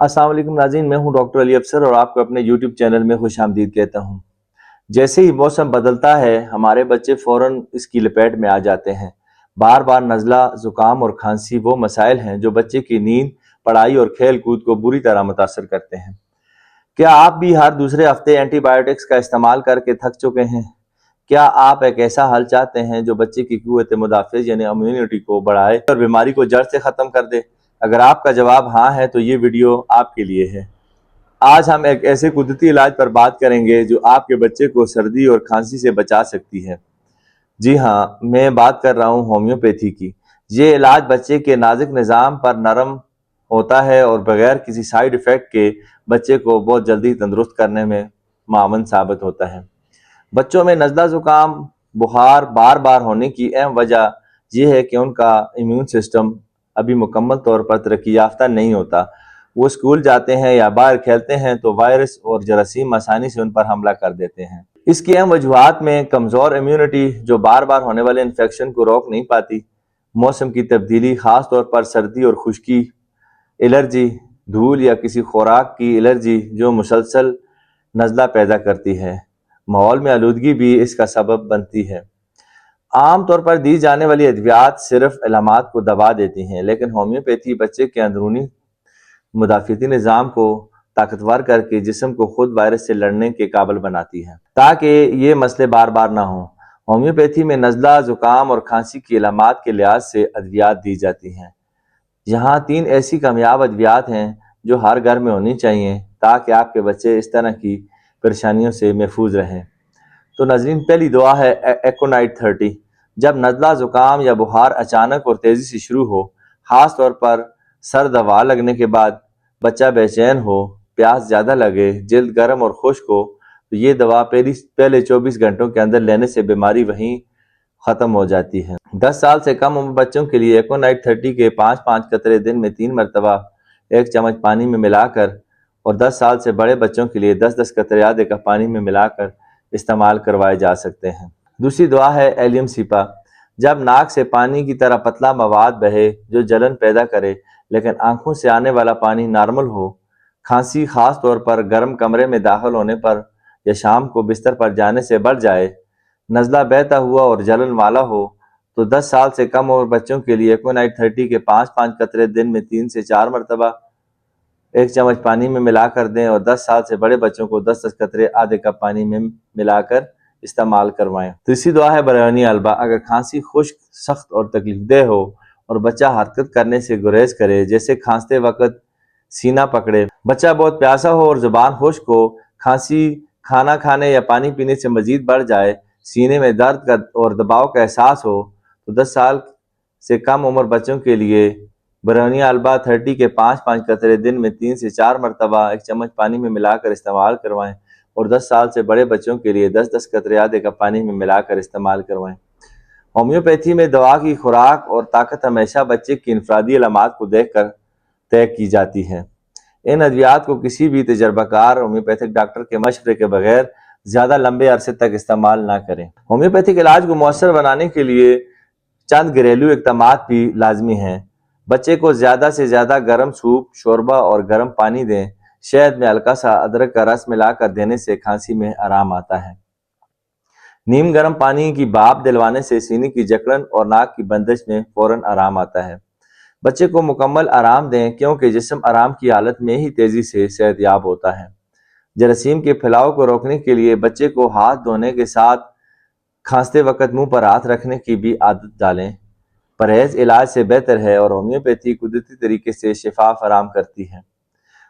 अस्सलाम वालेकुम नाज़रीन, मैं हूं डॉक्टर अली अफसर और आपको अपने यूट्यूब चैनल में खुश आमदीद कहता हूं। जैसे ही मौसम बदलता है हमारे बच्चे फ़ौरन इसकी लपेट में आ जाते हैं। बार बार नज़ला, ज़ुकाम और खांसी वो मसाइल हैं जो बच्चे की नींद, पढ़ाई और खेल कूद को बुरी तरह मुतासर करते हैं। क्या आप भी हर दूसरे हफ्ते एंटीबायोटिक्स का इस्तेमाल करके थक चुके हैं? क्या आप एक ऐसा हल चाहते हैं जो बच्चे की क़ुव्वत मुदाफ़िज़ यानी इम्यूनिटी को बढ़ाए और बीमारी को जड़ से ख़त्म कर दे? अगर आपका जवाब हाँ है तो ये वीडियो आपके लिए है। आज हम एक ऐसे कुदरती इलाज पर बात करेंगे जो आपके बच्चे को सर्दी और खांसी से बचा सकती है। जी हाँ, मैं बात कर रहा हूँ होम्योपैथी की। ये इलाज बच्चे के नाजुक निज़ाम पर नरम होता है और बगैर किसी साइड इफ़ेक्ट के बच्चे को बहुत जल्दी तंदुरुस्त करने में मावन साबित होता है। बच्चों में नज़ला ज़ुकाम, बुखार बार बार होने की अहम वजह यह है कि उनका इम्यून सिस्टम अभी मुकम्मल तौर पर तरक्की याफ्ता नहीं होता। वो स्कूल जाते हैं या बाहर खेलते हैं तो वायरस और जरासीम आसानी से उन पर हमला कर देते हैं। इसकी अहम वजूहात में कमज़ोर इम्यूनिटी जो बार बार होने वाले इन्फेक्शन को रोक नहीं पाती, मौसम की तब्दीली ख़ास तौर पर सर्दी और खुश्की, एलर्जी, धूल या किसी खुराक की एलर्जी जो मुसलसल नज़ला पैदा करती है, माहौल में आलूदगी भी इसका सबब बनती है। आम तौर पर दी जाने वाली अद्वियात सिर्फ अलामात को दबा देती हैं, लेकिन होम्योपैथी बच्चे के अंदरूनी मुदाफ़िती निज़ाम को ताकतवर करके जिस्म को खुद वायरस से लड़ने के काबिल बनाती है, ताकि ये मसले बार बार ना हों। होम्योपैथी में नज़ला, ज़ुकाम और खांसी की अलामात के लिहाज से अद्वियात दी जाती हैं। यहाँ 3 ऐसी कामयाब अद्वियात हैं जो हर घर में होनी चाहिए ताकि आपके बच्चे इस तरह की परेशानियों से महफूज रहें। तो नाज़रीन, पहली दवा है एकोनाइट 30। जब नज़ला, ज़ुकाम या बुखार अचानक और तेज़ी से शुरू हो, ख़ास तौर पर सर्द हवा लगने के बाद, बच्चा बेचैन हो, प्यास ज़्यादा लगे, जिल्द गर्म और खुश्क हो, तो ये दवा पहले 24 घंटों के अंदर लेने से बीमारी वहीं ख़त्म हो जाती है। 10 साल से कम उम्र बच्चों के लिए एकोनाइट 30 के 5-5 कतरे दिन में 3 मरतबा 1 चम्मच पानी में मिलाकर और 10 साल से बड़े बच्चों के लिए 10-10 कतरे आधे कप पानी में मिलाकर इस्तेमाल करवाए जा सकते हैं। दूसरी दवा है एलियम सीपा। जब नाक से पानी की तरह पतला मवाद बहे जो जलन पैदा करे लेकिन आंखों से आने वाला पानी नॉर्मल हो, खांसी खास तौर पर गर्म कमरे में दाखिल होने पर या शाम को बिस्तर पर जाने से बढ़ जाए, नज़ला बहता हुआ और जलन वाला हो, तो 10 साल से कम उम्र बच्चों के लिए एकोनाइट 30 के 5-5 कतरे दिन में 3 से 4 मरतबा 1 चम्मच पानी में मिलाकर दें और 10 साल से बड़े बच्चों को 10-10 कतरे आधे कप पानी में मिलाकर इस्तेमाल करवाएं। तीसरी दवा है बरौनी अलबा। अगर खांसी खुश्क, सख्त और तकलीफदेह हो और बच्चा हरकत करने से गुरेज करे, जैसे खांसते वक्त सीना पकड़े, बच्चा बहुत प्यासा हो और जुबान खुश्क हो, खांसी खाना खाने या पानी पीने से मजीद बढ़ जाए, सीने में दर्द और दबाव का एहसास हो, तो 10 साल से कम उम्र बच्चों के लिए बरौनी अलबा 30 के 5-5 कतरे दिन में 3 से 4 मरतबा 1 चम्मच पानी में मिलाकर इस्तेमाल करवाएं और 10 साल से बड़े बच्चों के लिए 10-10 कतरे आधे कप पानी में मिलाकर इस्तेमाल करवाएं। होम्योपैथी में दवा की खुराक और ताकत हमेशा बच्चे की इनफरादी अलामात को देखकर तय की जाती है। इन अद्वियात को किसी भी तजर्बाकार होम्योपैथिक डॉक्टर के मशवरे के बगैर ज़्यादा लंबे अरसे तक इस्तेमाल ना करें। होम्योपैथिक इलाज को मौसर बनाने के लिए चंद घरेलू इक़दामात भी लाजमी हैं। बच्चे को ज़्यादा से ज़्यादा गर्म सूप, शोरबा और गर्म पानी दें। शहद में हल्का सा अदरक का रस मिलाकर देने से खांसी में आराम आता है। नीम गर्म पानी की भाप दिलवाने से सीने की जकड़न और नाक की बंदिश में फौरन आराम आता है। बच्चे को मुकम्मल आराम दें क्योंकि जिस्म आराम की हालत में ही तेज़ी से सेहतयाब होता है। जरासीम के फैलाव को रोकने के लिए बच्चे को हाथ धोने के साथ खांसते वक्त मुंह पर हाथ रखने की भी आदत डालें। परहेज इलाज से बेहतर है और होम्योपैथी कुदरती तरीके से शिफा फराम करती है।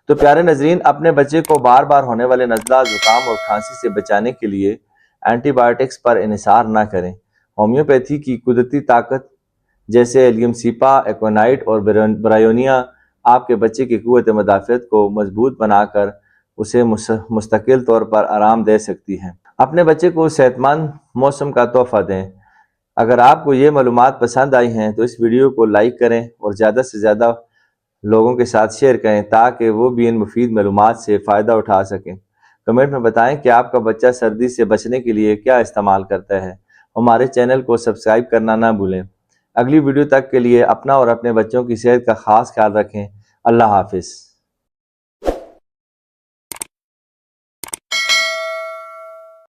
तो प्यारे नजरीन, अपने बच्चे को बार बार होने वाले नज़ला, ज़ुकाम और खांसी से बचाने के लिए एंटीबायोटिक्स पर इन्हिसार ना करें। होम्योपैथी की कुदरती ताकत जैसे एलियम सीपा, एकोनाइट और ब्रायोनिया आपके बच्चे की क़ुव्वत मुदाफ़ियत को मजबूत बनाकर उसे मुस्तकिल तौर पर आराम दे सकती है। अपने बच्चे को सेहतमंद मौसम का तोहफ़ा दें। अगर आपको ये मालूमात पसंद आई हैं तो इस वीडियो को लाइक करें और ज़्यादा से ज़्यादा लोगों के साथ शेयर करें ताकि वो भी इन मुफीद मालूमात से फ़ायदा उठा सकें। कमेंट में बताएं कि आपका बच्चा सर्दी से बचने के लिए क्या इस्तेमाल करता है। हमारे चैनल को सब्सक्राइब करना ना भूलें। अगली वीडियो तक के लिए अपना और अपने बच्चों की सेहत का ख़ास ख्याल रखें। अल्लाह हाफिज़।